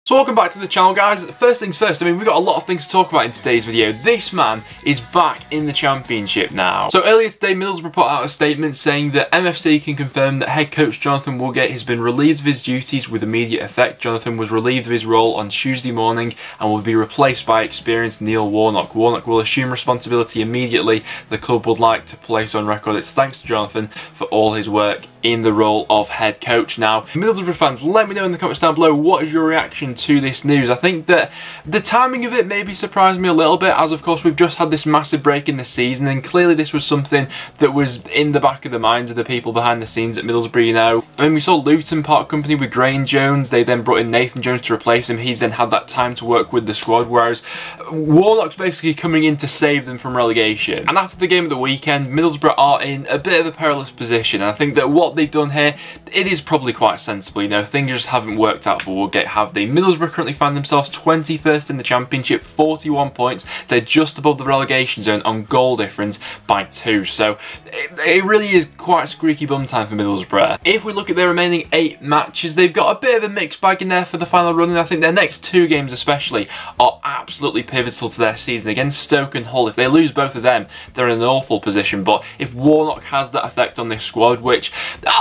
So welcome back to the channel, guys. First things first, I mean, we've got a lot of things to talk about in today's video. This man is back in the Championship now. So earlier today, Middlesbrough put out a statement saying that MFC can confirm that head coach Jonathan Woodgate has been relieved of his duties with immediate effect. Jonathan was relieved of his role on Tuesday morning and will be replaced by experienced Neil Warnock. Warnock will assume responsibility immediately. The club would like to place on record its thanks to Jonathan for all his work in the role of head coach. Now, Middlesbrough fans, let me know in the comments down below, what is your reaction to this news? I think that the timing of it maybe surprised me a little bit, as of course we've just had this massive break in the season, and clearly this was something that was in the back of the minds of the people behind the scenes at Middlesbrough, you know. I mean, we saw Luton part company with Graham Jones. They then brought in Nathan Jones to replace him. He's then had that time to work with the squad, whereas Warnock's basically coming in to save them from relegation. And after the game of the weekend, Middlesbrough are in a bit of a perilous position, and I think that what they've done here, it is probably quite sensible. You know, things just haven't worked out for Woodgate, have they? Middlesbrough currently find themselves 21st in the Championship, 41 points. They're just above the relegation zone on goal difference by 2. So it really is quite squeaky bum time for Middlesbrough. If we look at their remaining 8 matches, they've got a bit of a mixed bag in there for the final run, and I think their next 2 games especially are absolutely pivotal to their season. Against Stoke and Hull, if they lose both of them, they're in an awful position. But if Warnock has that effect on this squad, which,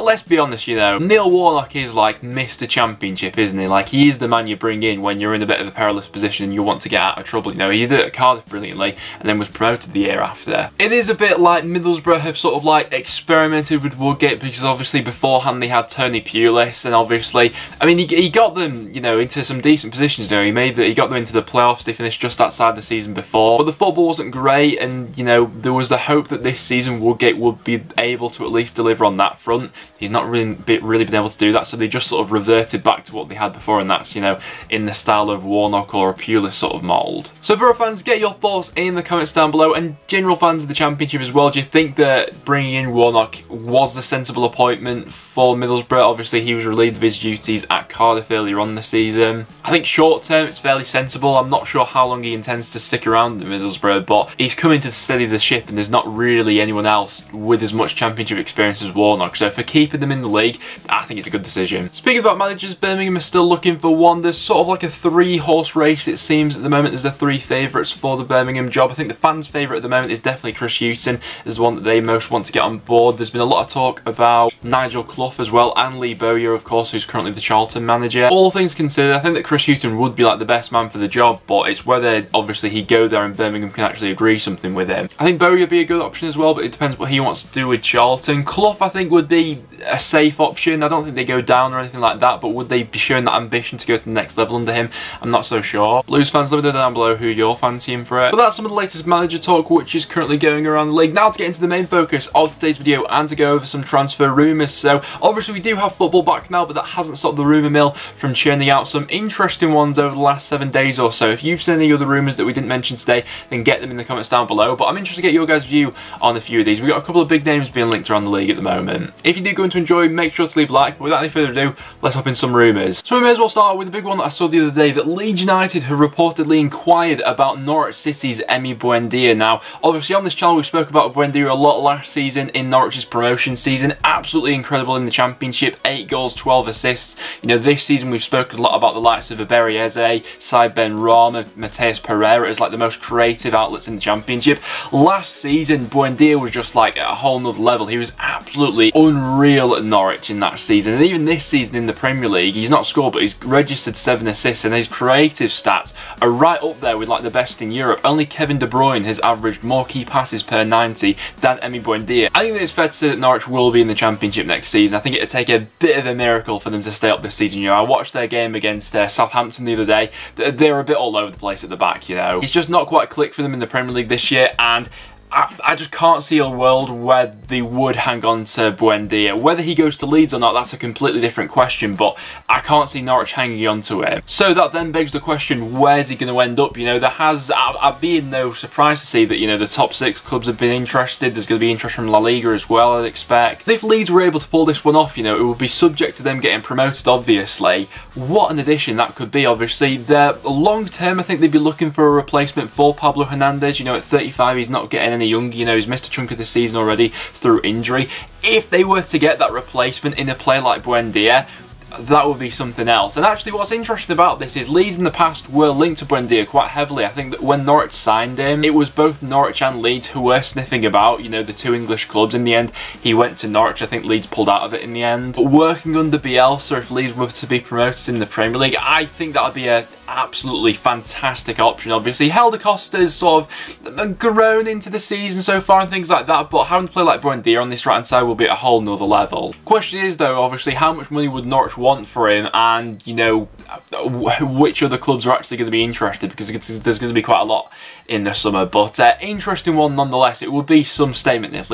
let's be honest, you know, Neil Warnock is like Mr. Championship, isn't he? Like, he is the man you bring in when you're in a bit of a perilous position and you want to get out of trouble. You know, he did it at Cardiff brilliantly and then was promoted the year after. It is a bit like Middlesbrough have sort of like experimented with Woodgate, because obviously beforehand they had Tony Pulis, and obviously, I mean, he got them, you know, into some decent positions. You know, he got them into the playoffs. They finished just outside the season before, but the football wasn't great, and you know, there was the hope that this season Woodgate would be able to at least deliver on that front. He's not really been able to do that, so they just sort of reverted back to what they had before, and that's, you know, in the style of Warnock or a Pulis sort of mould. So Borough fans, get your thoughts in the comments down below, and general fans of the Championship as well. Do you think that bringing in Warnock was the sensible appointment for Middlesbrough? Obviously he was relieved of his duties at Cardiff earlier on in the season. I think short term it's fairly sensible. I'm not sure how long he intends to stick around at Middlesbrough, but he's coming to steady the ship, and there's not really anyone else with as much Championship experience as Warnock. So for keeping them in the league, I think it's a good decision. Speaking about managers, Birmingham is still looking for one. There's sort of like a 3-horse race, it seems, at the moment. There's the 3 favourites for the Birmingham job. I think the fans' favourite at the moment is definitely Chris Hughton, is the one that they most want to get on board. There's been a lot of talk about Nigel Clough as well, and Lee Bowyer, of course, who's currently the Charlton manager. All things considered, I think that Chris Hughton would be like the best man for the job, but it's whether obviously he'd go there and Birmingham can actually agree something with him. I think Bowyer would be a good option as well, but it depends what he wants to do with Charlton. Clough, I think, would be a safe option. I don't think they go down or anything like that, but would they be showing that ambition to go to the next level under him? I'm not so sure. Blues fans, let me know down below who you're fancying for it. But that's some of the latest manager talk which is currently going around the league. Now to get into the main focus of today's video and to go over some transfer rumours. So obviously we do have football back now, but that hasn't stopped the rumour mill from churning out some interesting ones over the last 7 days or so. If you've seen any other rumours that we didn't mention today, then get them in the comments down below. But I'm interested to get your guys' view on a few of these. We've got a couple of big names being linked around the league at the moment. If you do go on to enjoy, make sure to leave a like. But without any further ado, let's hop in some rumours. So we may as well start with the big one that I saw the other day, that Leeds United have reportedly inquired about Norwich City's Emi Buendia. Now, obviously on this channel we spoke about Buendia a lot last season in Norwich's promotion season. Absolutely incredible in the Championship, 8 goals, 12 assists. You know, this season we've spoken a lot about the likes of Iberi Eze, Side Ben Rama, Matias Pereira as like the most creative outlets in the Championship. Last season, Buendia was just like at a whole nother level. He was absolutely unreal at Norwich in that season, and even this season in the Premier League, he's not scored, but he's registered 7 assists, and his creative stats are right up there with like the best in Europe. Only Kevin De Bruyne has averaged more key passes per 90 than Emi Buendia. I think that it's fair to say that Norwich will be in the Championship next season. I think it'd take a bit of a miracle for them to stay up this season. You know, I watched their game against Southampton the other day. They're a bit all over the place at the back, you know. It's just not quite clicked for them in the Premier League this year, and I just can't see a world where they would hang on to Buendia. Whether he goes to Leeds or not, that's a completely different question, but I can't see Norwich hanging on to him. So that then begs the question, where's he going to end up? You know, I'd be in no surprise to see that, you know, the top 6 clubs have been interested. There's going to be interest from La Liga as well, I'd expect. If Leeds were able to pull this one off, you know, it would be subject to them getting promoted, obviously. What an addition that could be, obviously. They're long term, I think they'd be looking for a replacement for Pablo Hernandez. You know, at 35, he's not getting any younger. You know, he's missed a chunk of the season already through injury. If they were to get that replacement in a player like Buendia, that would be something else. And actually what's interesting about this is Leeds in the past were linked to Buendia quite heavily. I think that when Norwich signed him, it was both Norwich and Leeds who were sniffing about, you know, the two English clubs. In the end, he went to Norwich. I think Leeds pulled out of it in the end. But working under Bielsa, if Leeds were to be promoted in the Premier League, I think that would be a absolutely fantastic option. Obviously, Helder Costa's sort of grown into the season so far and things like that, but having to play like Buendia on this right hand side will be at a whole nother level. Question is though, obviously, how much money would Norwich want for him, and you know, which other clubs are actually going to be interested, because there's going to be quite a lot in the summer. But interesting one nonetheless. It would be some statement if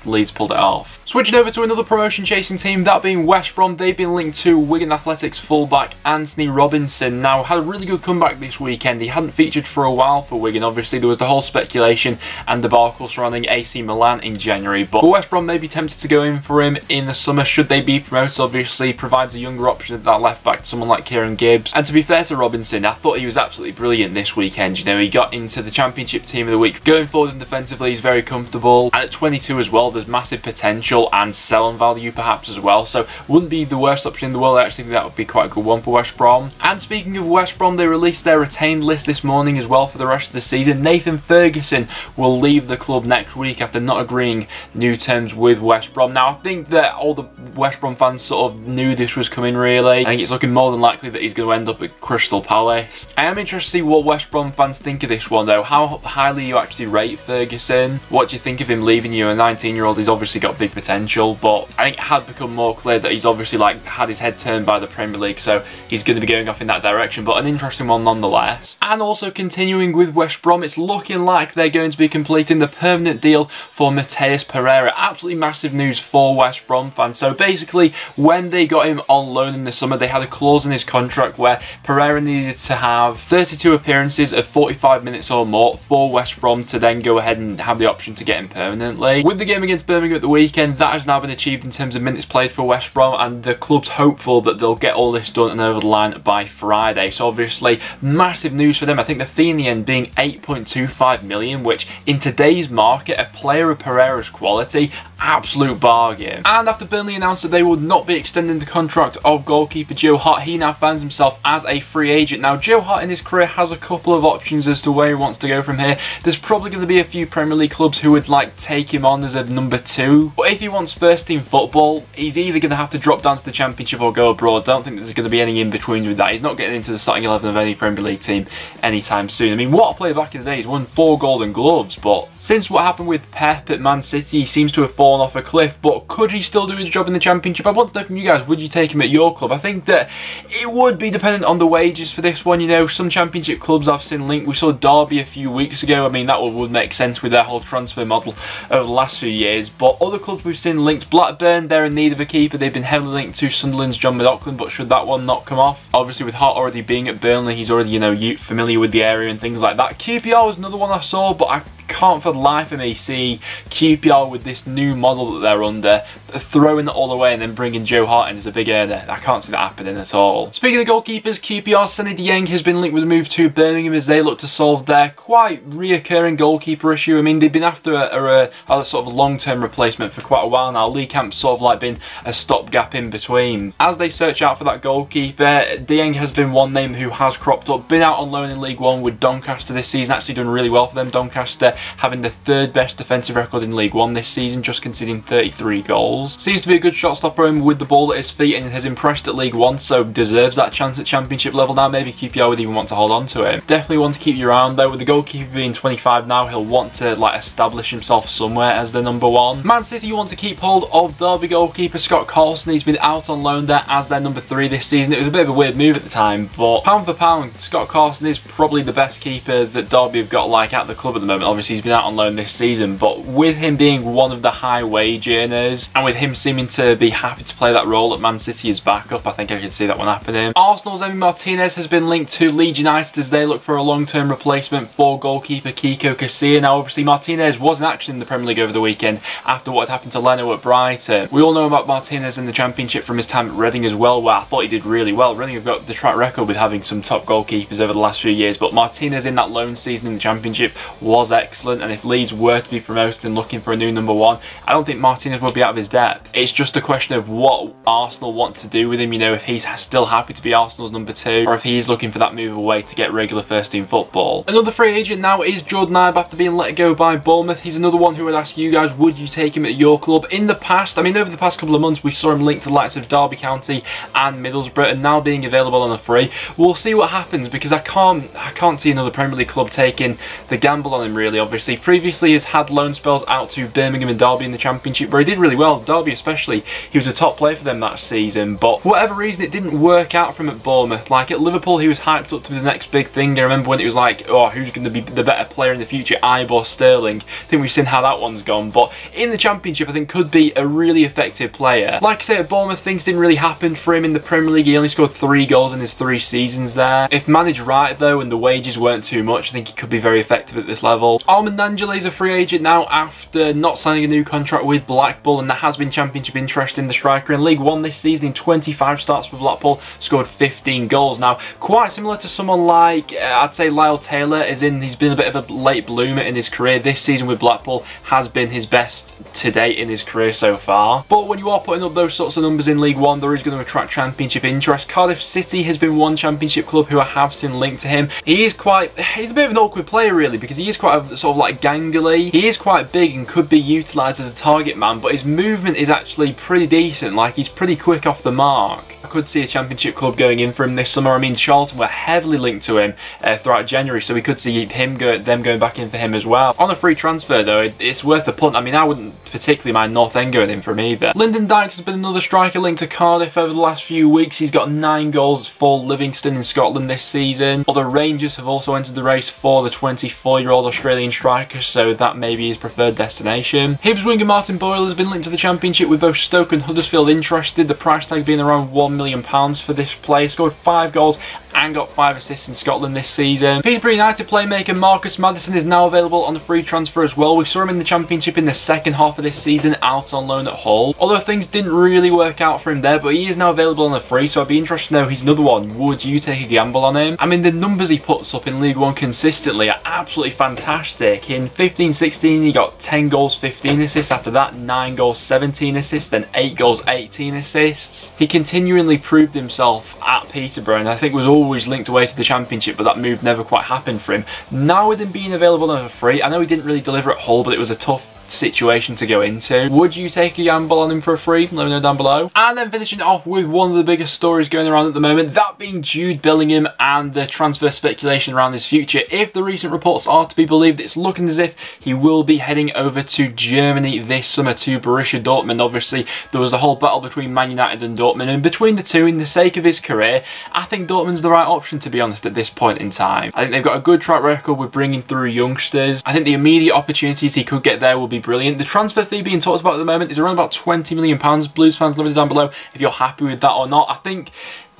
Leeds pulled it off. Switching over to another promotion chasing team, that being West Brom. They've been linked to Wigan Athletics fullback Anthony Robinson. Now, had a really good comeback this weekend. He hadn't featured for a while for Wigan. Obviously, there was the whole speculation and debacle surrounding AC Milan in January. But West Brom may be tempted to go in for him in the summer should they be promoted. Obviously, provides a younger option at that left back to someone like Kieran Gibbs. And to be fair to Robinson, I thought he was absolutely brilliant this weekend. You know, he got into the Championship Team of the Week. Going forward and defensively, he's very comfortable. And at 22 as well, there's massive potential and sell-on value perhaps as well. So wouldn't be the worst option in the world. I actually think that would be quite a good one for West Brom. And speaking of West Brom, they released their retained list this morning as well for the rest of the season. Nathan Ferguson will leave the club next week after not agreeing new terms with West Brom. Now, I think that all the West Brom fans sort of knew this was coming, really. I think it's looking more than likely that he's going to end up at Crystal Palace. I am interested to see what West Brom fans think of this one though. How highly you actually rate Ferguson? What do you think of him leaving you? A 19-year-old, he's obviously got big potential, but I think it had become more clear that he's obviously like had his head turned by the Premier League, so he's going to be going off in that direction, but an interesting one nonetheless. And also continuing with West Brom, it's looking like they're going to be completing the permanent deal for Matias Pereira. Absolutely massive news for West Brom fans. So basically, when they got him on loan in the summer, they had a clause in his contract where Pereira needed to have 32 appearances of 45 minutes or more for West Brom to then go ahead and have the option to get him permanently. With the game against Birmingham at the weekend, that has now been achieved in terms of minutes played for West Brom, and the club's hopeful that they'll get all this done and over the line by Friday. So obviously, massive news for them. I think the fee in the end being 8.25 million, which in today's market, a player of Pereira's quality, absolute bargain. And after Burnley announced that they would not be extending the contract of goalkeeper Joe Hart, he now finds himself as a free agent. Now, Joe Hart in his career has a couple of options as to where he wants to go from here. There's probably going to be a few Premier League clubs who would like take him on as a number 2. But if he wants first team football, he's either going to have to drop down to the Championship or go abroad. I don't think there's going to be any in between with that. He's not getting into the starting 11 of any Premier League team anytime soon. I mean, what a player back in the day. He's won 4 Golden Gloves, but since what happened with Pep at Man City, he seems to have fallen off a cliff. But could he still do his job in the Championship? I want to know from you guys, would you take him at your club? I think that it would be dependent on the wages for this one. You know, some Championship clubs I've seen linked. We saw Derby a few weeks ago. I mean, that would make sense with their whole transfer model over the last few years. But other clubs we've seen linked, Blackburn, they're in need of a keeper. They've been heavily linked to Sunderland's John McLaughlin, but should that one not come off? Obviously, with Hart already being at Burnley, he's already, you know, familiar with the area and things like that. QPR was another one I saw, but I can't for the life of me see QPR with this new model that they're under throwing it all away and then bringing Joe Hart in as a big earner. I can't see that happening at all. Speaking of goalkeepers, QPR Sonny Dieng has been linked with a move to Birmingham as they look to solve their quite reoccurring goalkeeper issue. I mean, they've been after a sort of long-term replacement for quite a while now. Lee Camp's sort of like been a stopgap in between. As they search out for that goalkeeper, Dieng has been one name who has cropped up. Been out on loan in League One with Doncaster this season, actually done really well for them. Doncaster having the 3rd best defensive record in League One this season, just conceding 33 goals. Seems to be a good shot stopper with the ball at his feet and has impressed at League One, so deserves that chance at Championship level now. Maybe QPR would even want to hold on to him. Definitely want to keep you around though. With the goalkeeper being 25 now, he'll want to like establish himself somewhere as the number 1. Man City want to keep hold of Derby goalkeeper Scott Carson. He's been out on loan there as their number 3 this season. It was a bit of a weird move at the time, but pound for pound, Scott Carson is probably the best keeper that Derby have got like at the club at the moment. Obviously, he's been out on loan this season, but with him being one of the high wage earners and with him seeming to be happy to play that role at Man City as backup, I think I can see that one happening. Arsenal's Emi Martinez has been linked to Leeds United as they look for a long-term replacement for goalkeeper Kiko Casilla. Now, obviously, Martinez was in action in the Premier League over the weekend after what had happened to Leno at Brighton. We all know about Martinez in the Championship from his time at Reading as well, where I thought he did really well. Reading have got the track record with having some top goalkeepers over the last few years, but Martinez in that loan season in the Championship was excellent. excellent, and if Leeds were to be promoted and looking for a new number one, I don't think Martinez would be out of his depth. It's just a question of what Arsenal want to do with him, you know, if he's still happy to be Arsenal's number 2, or if he's looking for that move away to get regular first team football. Another free agent now is Jordan Ibe after being let go by Bournemouth. He's another one who would ask you guys, would you take him at your club? In the past, I mean, over the past couple of months, we saw him linked to the likes of Derby County and Middlesbrough, and now being available on a free. We'll see what happens, because I can't see another Premier League club taking the gamble on him, really. Obviously, previously he's had loan spells out to Birmingham and Derby in the Championship, where he did really well. Derby especially, he was a top player for them that season, but for whatever reason, it didn't work out for him at Bournemouth. Like at Liverpool, he was hyped up to be the next big thing. I remember when it was like, oh, who's going to be the better player in the future, Ibe or Sterling? I think we've seen how that one's gone, but in the Championship, I think could be a really effective player. Like I say, at Bournemouth, things didn't really happen for him in the Premier League. He only scored 3 goals in his 3 seasons there. If managed right, though, and the wages weren't too much, I think he could be very effective at this level. Armand Angela is a free agent now after not signing a new contract with Blackpool, and there has been Championship interest in the striker. In League One this season, in 25 starts for Blackpool, scored 15 goals. Now, quite similar to someone like, I'd say Lyle Taylor, as in he's been a bit of a late bloomer in his career. This season with Blackpool has been his best to date in his career so far. But when you are putting up those sorts of numbers in League One, there is going to attract Championship interest. Cardiff City has been one Championship club who I have seen linked to him. He's a bit of an awkward player, really, because he is quite a sort of like gangly. He is quite big and could be utilised as a target man, but his movement is actually pretty decent. Like, he's pretty quick off the mark. I could see a Championship club going in for him this summer. I mean, Charlton were heavily linked to him throughout January, so we could see them going back in for him as well. On a free transfer, though, it's worth a punt. I mean, I wouldn't particularly mind North End going in for him either. Lyndon Dykes has been another striker linked to Cardiff over the last few weeks. He's got 9 goals for Livingston in Scotland this season. Other Rangers have also entered the race for the 24-year-old Australian striker, so that may be his preferred destination. Hibs winger Martin Boyle has been linked to the Championship with both Stoke and Huddersfield interested, the price tag being around £1 million for this player. Scored 5 goals and got 5 assists in Scotland this season. Peterborough United playmaker Marcus Madison is now available on a free transfer as well. We saw him in the Championship in the second half of this season, out on loan at Hull. Although things didn't really work out for him there, but he is now available on a free, so I'd be interested to know he's another one. Would you take a gamble on him? I mean, the numbers he puts up in League One consistently are absolutely fantastic. In 15-16, he got 10 goals, 15 assists. After that, 9 goals, 17 assists, then 8 goals, 18 assists. He continually proved himself at Peterborough, and I think was always linked away to the Championship, but that move never quite happened for him. Now with him being available on a free, I know he didn't really deliver at Hull, but it was a tough situation to go into. Would you take a gamble on him for a free? Let me know down below. And then finishing it off with one of the biggest stories going around at the moment, that being Jude Bellingham and the transfer speculation around his future. If the recent reports are to be believed, it's looking as if he will be heading over to Germany this summer to Borussia Dortmund. Obviously, there was a whole battle between Man United and Dortmund, and between the two, in the sake of his career, I think Dortmund's the right option, to be honest, at this point in time. I think they've got a good track record with bringing through youngsters. I think the immediate opportunities he could get there will be brilliant. The transfer fee being talked about at the moment is around about £20 million. Blues fans, let me know down below if you're happy with that or not. I think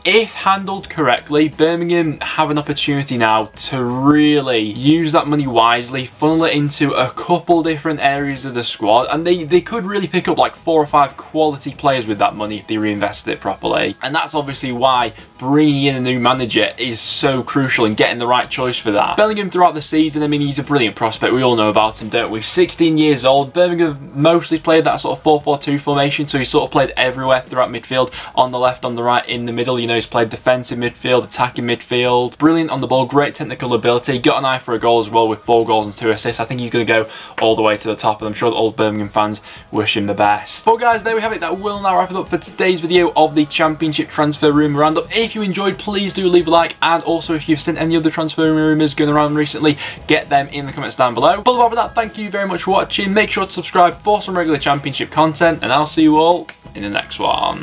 if handled correctly, Birmingham have an opportunity now to really use that money wisely, funnel it into a couple different areas of the squad, and they could really pick up like 4 or 5 quality players with that money if they reinvest it properly. And that's obviously why bringing in a new manager is so crucial and getting the right choice for that. Bellingham throughout the season, I mean, he's a brilliant prospect. We all know about him, don't we? 16 years old. Birmingham mostly played that sort of 4-4-2 formation, so he sort of played everywhere throughout midfield, on the left, on the right, in the middle. You know, he's played defensive midfield, attacking midfield. Brilliant on the ball, great technical ability. Got an eye for a goal as well with 4 goals and 2 assists. I think he's going to go all the way to the top, and I'm sure the old Birmingham fans wish him the best. But guys, there we have it. That will now wrap it up for today's video of the Championship transfer rumour roundup. If you enjoyed, please do leave a like, and also if you've seen any other transfer rumours going around recently, get them in the comments down below. But apart from that, thank you very much for watching. Make sure to subscribe for some regular Championship content, and I'll see you all in the next one.